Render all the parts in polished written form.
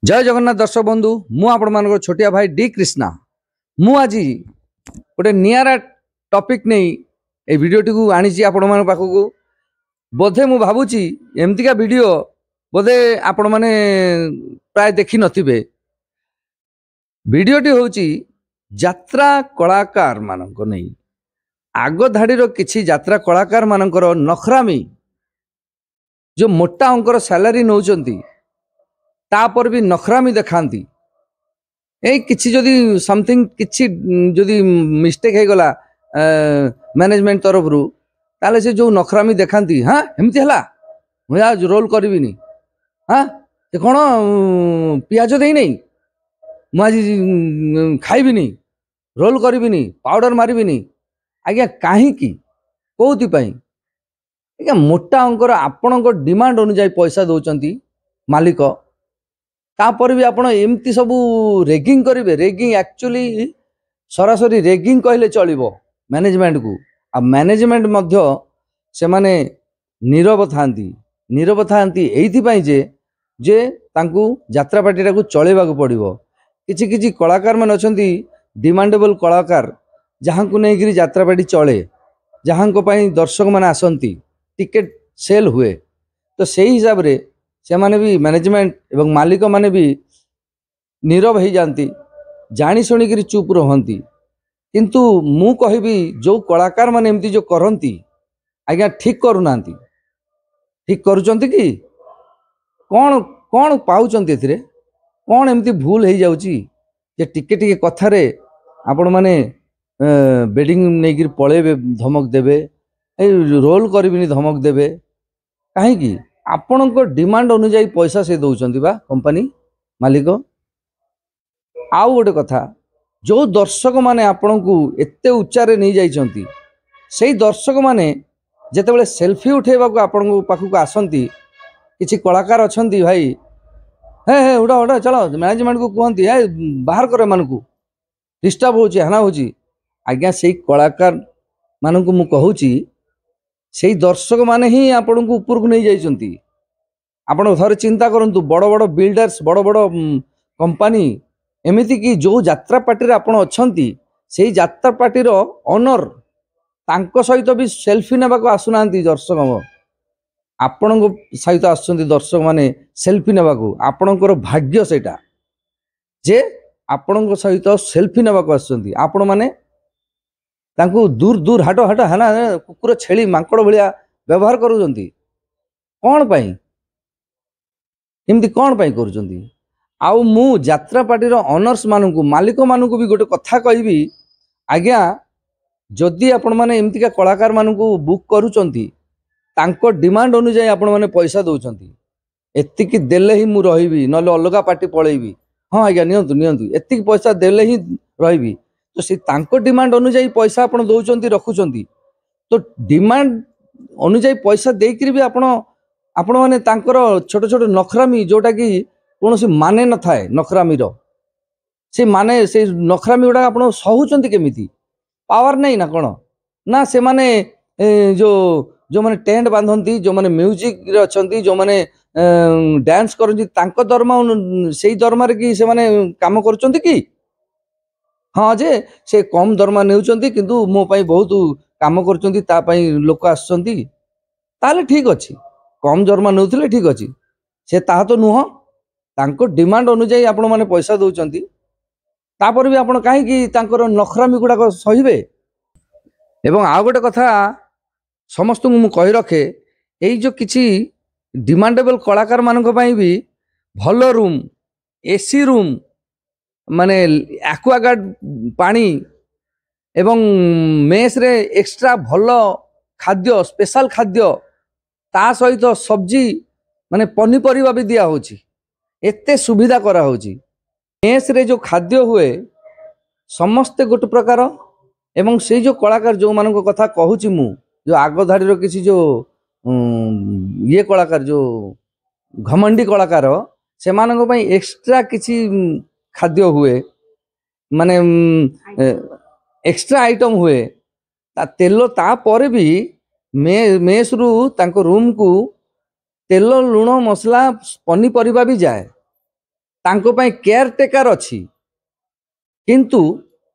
जय जगन्नाथ दर्शक बंधु मु आपण मान छोटिया भाई डी कृष्णा मु आज गोटे निरा टॉपिक नहीं ए वीडियोटी को आनी आपण मान पाखक बोधे मु भावुची एमतीका वीडियो बोधे आपण माने प्राय देखि नथिबे। वीडियोटी होची यात्रा कलाकार मानक नहीं आग धाड़ीर किछि यात्रा कलाकार मानकर नखरामी जो मोटा अंकर सैलरी नौचंती तापर भी नखरामी देखाती ए किछि जदि समथिंग किछि जदि मिस्टेक हे गला मैनेजमेंट तरफ रु ताले से जो नखरामी देखाती हाँ एमती हला मुझे आज रोल करिविनी हाँ से कौन पियाज दे नहीं मुझे खाइबिनी रोल करिविनी पाउडर मारिबिनी आज्ञा कहीं कौथि आज्ञा मोटा अंकर आपण डिमांड अनुसार पैसा दौरान मालिक तापर भी आपण एमती सबू रेगिंग करेंगे। रेगिंग एक्चुअली सरासरी रेगिंग कहले चलो मैनेजमेंट को आ मैनेजमेंट मध्य से माने नीरव थांती एइथिपाई जे तांकू यात्रा पार्टी को चलेबा को पड़िबो। किछि किछि कलाकार मान अछंती डिमांडेबल कलाकार जहां को नहीं गिरी यात्रा पार्टी चले जहां को पाई दर्शक माने आसंती टिकेट सेल हुए तो सही हिसाब रे से माने भी मैनेजमेंट एवं मालिक माने भी नीरव हो जाती जानी शुणिक चुप रहती। किंतु मु कहबी जो कलाकार माने एमती जो करती आज्ञा ठीक करूना ठीक करुचंती कि कौन कौन पाउचंती एथिरे कौन एमती भूल हो जाउची जे टिके टिके कथारे आपण माने बेडिंग नहीं पळेबे धमक देबे रोल करबिनी धमक देबे कहीं आपण को डिमांड अनुसार पैसा से दौरान बा कंपनी मालिक। आउ गोटे कथा जो दर्शक माने आपण को एते उच्चारे नहीं जाइछंती से दर्शक माने जेतेबेले सेल्फी उठेबा को आपण को पाखु आसंती किछि कलाकार अछंती भाई हे हे उड़ा उड़ा चलो मैनेजमेंट को कहंती हे बाहर करे मान को डिस्टर्ब होची हना होची आज्ञा से कलाकार मान को मु कहूची से दर्शक माने ही आपण को ऊपर को नहीं जाइछंती। आपण थोड़े चिंता करंतु बड़ बड़ बिल्डर्स बड़ बड़ कंपनी एमिति कि जो यात्रा पार्टी रे आपण अछंती से यात्रा पार्टी रो ओनर तांको सहित भी सेल्फी नेबा को आसुनांती दर्शक आपण को सहित आसुंती दर्शक माने सेल्फी नेबा को आपणकर भाग्य सेटा जे आपण को सहित सेल्फी नेबा को आसुंती आपण माने तांको दूर दूर हाट हाट हाना कुकुर छेली मांकड़ भलिया व्यवहार करूचंती कौन पाई एमती कौन पाई करूचंती। आउ मु यात्रा पार्टी रो ओनर्स मानू मालिक मानू भी गोटे कथा कहबी आज्ञा जदि आपण माने एमतीका कलाकार मानू बुक करूचंती तांको डिमांड अनुसार आपण माने पैसा दौरान एतिकी देले ही मु रहिबी नले अलगा पार्टी पळेबी हाँ आज्ञा नियंतु नियंतु एतिकी पैसा देले ही रहिबी तो से तांको डिमांड अनुसार पैसा आपण दौरान रखुचंती तो डिमांड अनुसार पैसा देकरी भी आपण माने तांकर छोट छोट नखरामी जोटा कि कौन सी माने न थाए नखरामी से माने से नखरामी गुड़ा आप सहुचंती केमिति पावर नहीं ना कौन ना से माने जो जो माने टेंट बांधती जो माने म्यूजिक रे अछंती जो माने डांस करती तांको दरमा से दरमा रे कि से माने काम करचंती कि हाँ जे से कम दरमा नेउचंती किंतु मो पाई बहुत काम करचंती ता पाई लोक आछंती ताले ठीक अछि कम दरमा नेउथिले ठीक अछि से ताहा तो नुह तांको डिमांड अनुसार आपण माने पैसा दौरान तापर भी आपण कहीं तांकर नखरामी गुड़ाक सहिबे। एवं आ गोटे कथा समस्त मु कहि रखे एई जो किछि डिमांडेबल कलाकार मानक पई भी भल रूम एसी रूम माने एक्वागार्ड पानी एवं मेस रे एक्स्ट्रा भल खाद्य स्पेशल खाद्य ता सहित सब्जी माने पनीपरिया भी दिया होची एते सुविधा करा होची। मेस रे जो खाद्य हुए समस्ते गोटे प्रकार एवं से जो कलाकार जो मान कथा कहूची मु जो आग धाड़ी किसी जो ये कलाकार जो घमंडी कलाकार से मानक पई एक्स्ट्रा किसी खाद्य हुए माने एक्स्ट्रा आइटम हुए ता तेल तापर भी मेस रु तांको रूम को तेल लुण मसला पनीपरिया भी जाए तांको पई केयर टेकर अछि किंतु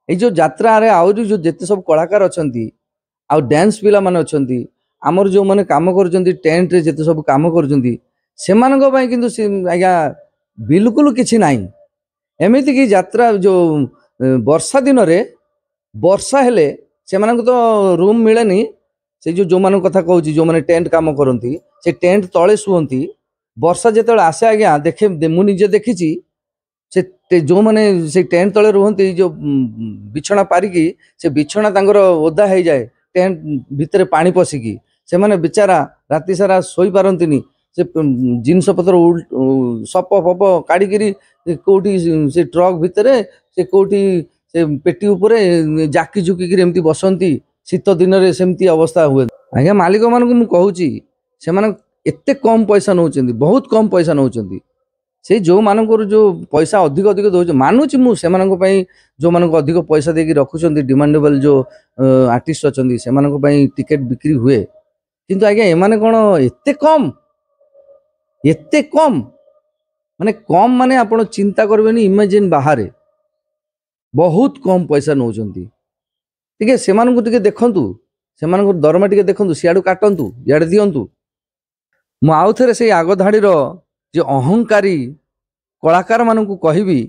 ए जो यात्रा रे आउरी जो जेते सब कलाकार अछंती आ डांस पिला माने अछंती आमर जो माने काम करजंती टेंट रे जेते सब काम करजंती सेमानक पई किंतु आज्ञा बिल्कुल किछि नाही एमिति की यात्रा जो वर्षा दिन रे वर्षा हेले सेमानक तो रूम मिलेनी से जो मान कथा कहूँ जो मैंने टेंट काम करती से टेंट तले शुअंती वर्षा जिते आसे आज्ञा देखे मुझे देखी से जो मैंने से टेंट तले रुहंती जो बिछना पारिकी से बिछना तांकर ओदा हो जाए टेंट भितर पानी पशिकी से माने बेचारा राति सारा सोई पारंतिनी से जिनस पत्र सप फप काढ़ी कोठी से ट्रक भितर से कोठी से पेटी उपरे जाकी झुकी एमती बसंती शीत दिन में सेमती अवस्था हुए आज्ञा मालिक मानक मु कहूची से एते कम पैसा नौचंती बहुत कम पैसा नौचंती से जो मानकर जो पैसा अधिक अधिक दौर मानुची मुझे जो मानक अधिक पैसा देकी रखुचंती डिमांडेबल जो आर्टिस्ट अच्छी से टिकेट बिक्री हुए किंतु आज्ञा एमाने कौन एते कम माने कम माने आपण चिंता करबेनी इमेजिन बाहर बहुत कम पैसा नौचंती टिके सेमानकु टिके देखंतु सेमानकु दरमा टिके देखंतु सियाडू काटंतु याडे दियंतु मु आउ थरे से आग धाड़ीर जे अहंकारी कलाकार मानकु कहबी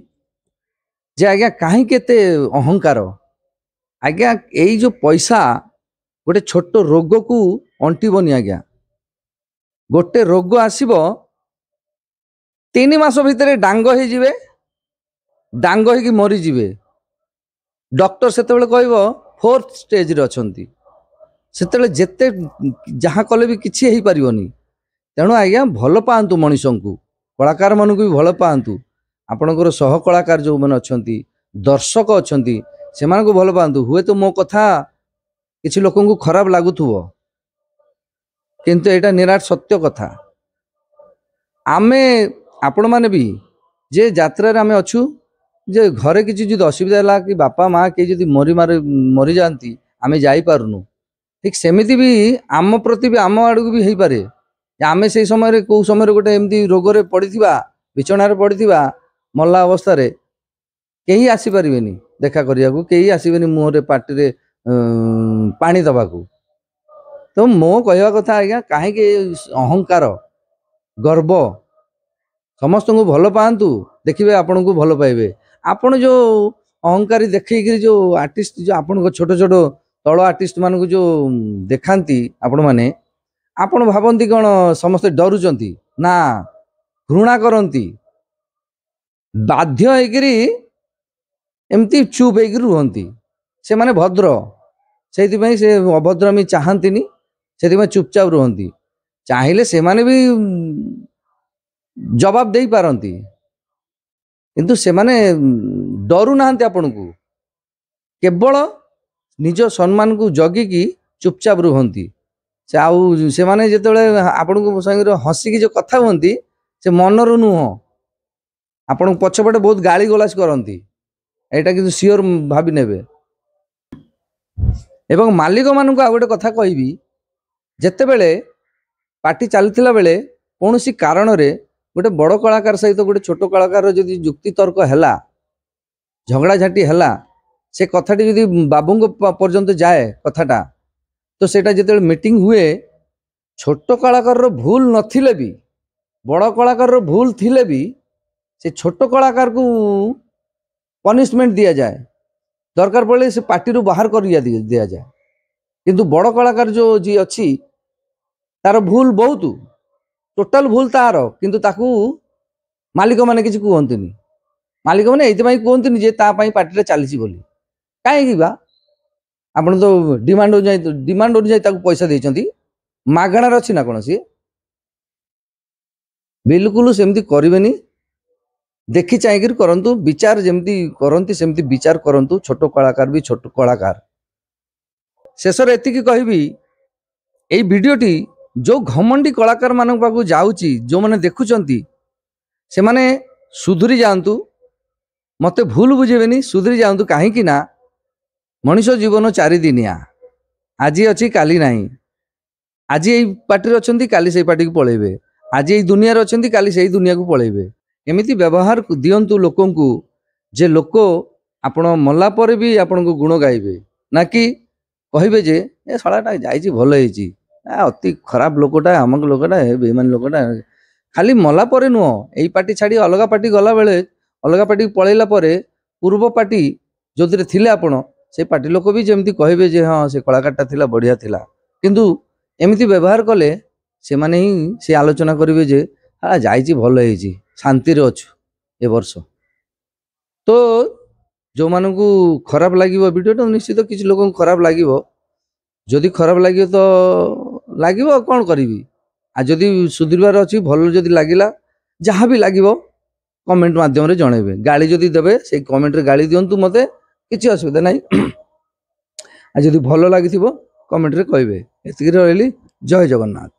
जे आज्ञा काहे केते अहंकार आज्ञा एई जो पैसा गोटे छोट रोग को अंटिबनी आज्ञा गोटे रोग आसीबो 3 मास भितर डांग हो जिवे डांग होगी मरी जिवे डॉक्टर सेतेबेले कहबो 4th स्टेज रे अछंती सेतेबेले जेते जहाँ कले भी किछि हेई परिबनी तेणु आज्ञा भल पांतु मनीषंकु कलाकार मानकु भी भल पांतु आपणकर सह कलाकार जो माने अछंती दर्शक अछंती सेमानकु भल पांतु हुए तो मो कथा किछि लोकंकु खराब लागुथुबो किंतु एटा निराट सत्य कथा आमे आपण माने भी जे यात्रा रे आमे अछु जे घरे किछि जदि असुविधा होला कि बापा माँ के जदि मरी जाती आमे जाई पारुनु ठीक सेमिति भी आम प्रति भी आम आड़ू भी हेई पारे आमे से समय कौ समय गोटे एमती रोग पड़िथिबा बिछणार पड़िथिबा मल्ला अवस्था रे केही आसी परिबेनी देखा करिया को केही आसीबेनी मुहरे पाटी रे पानी दबाकू तो मो कहवा कथा आज्ञा काहे के अहंकार गर्व समस्त को भल पांतु देखिए आपण को भल पाइबे आपण जो अहंकारी देखिए जो आर्टिस्ट जो आपण को छोट छोट तल आर्टिस्ट मान को जो देखांती आपण माने आपण भावंती कौन समस्ते डरुचंती ना घृणा करती बाध्य होकरी एमती चुप होकर रुहंती से माने भद्र से अभद्रमी चाहती से चुपचाप रुहंती चाहिए से माने भी जवाब दे पारती किंतु से माने डरू नाहंती आपण को केवल निज सम्मान को जगिकी चुपचाप रुहंती से आउ से माने जेतेबेले आपण को संगे हसिकी जो कथा हुंती से मनरू नुह आपण पछपटे बहुत गाली गलास करती एटा किंतु सियोर भाभी नेबे एवं मालिक मानक आ गोटे कथा कहबी जेतेबेले पार्टी चलथिला बेले कौनसी कारण रे गोटे बड़ कलाकार सहित गोटे छोट कलाकार जदि जुक्ति तर्क हैला झगड़ा झाटी हैला से कथाटी जदि बाबू पर्यंत जाए कथाटा तो सेटा जेतेबेले मीटिंग हुए छोट कलाकार रो भूल नथिले भी बड़ कलाकार रो भूल थिले भी से छोट कलाकार को पनिशमेंट दिया जाए दरकार पड़े से पार्टी रू बाहर कर दिया जाए किंतु बड़ कलाकार जो जी अच्छी तार भूल बहुत टोटाल भूल तार किंतु ताकू मालिक माने किसी कहते मालिक मैंने ये कहते जे पार्टी चली बोली कहीं बा आप तो डिमांड अनुजाई पैसा देती मागणार अच्छी ना कौन सी बिल्कुल सेमती करें देखी चाहिए करंतु विचार जमती करती सेमती विचार करंतु छोट कलाकार भी छोट कलाकार शेष एतिकी कहबी एई वीडियोटी जो घमंडी कलाकार मान पाखु जाउची जो माने देखुचंती से माने सुधुरी जातु मते भूल बुझेबेनी सुधुरी जातु कहीं ना मनुष्य जीवन 4 दिनिया आज अच्छी काली नहीं आज यही पार्टी अच्छी काली से पार्टी को पलैबे आज यही दुनिया अच्छी काली से दुनिया को पलैबे एमिति व्यवहार दियंतु लोकंकु जे लोक आपण मल्ला पर भी आपण को गुण गाइबे ना कि कहबे जे ए शालाटा जाइछि भल ହେଇछि अति खराब लोकटा अमक लोकटा बेईमान लोकटा खाली मला पर नुह एई पार्टी छाड़ी अलगा पार्टी गला बेले अलगा पार्टी पळैला परे पूर्व पार्टी जोथिरे थिले आपण से पार्टी लोक भी जेमती कहबे जे हां से कलाकारटा थिला बढ़िया थिला किंतु एमिति व्यवहार कले से माने ही से आलोचना करिवे जे आ जाइछि भल ହେଇछि शांति रे अछु ए वर्ष तो जो मानकु खराब लागिवो वीडियो तो निश्चित किछि लोक खराब लागिवो जदि खराब लागिवो तो लागिवो कोन करिवि आ जदि सुधीरबार अछि भल जदि लागिला जहाँ भी लागिवो कमेंट माध्यम रे जणेबे गाली जदि देबे से कमेंट रे गाली दियंतु मते किछि असुविधा नाही आ जदि भल लागिथिबो कमेंट रे कहबे एतिक रहली जय जगन्नाथ।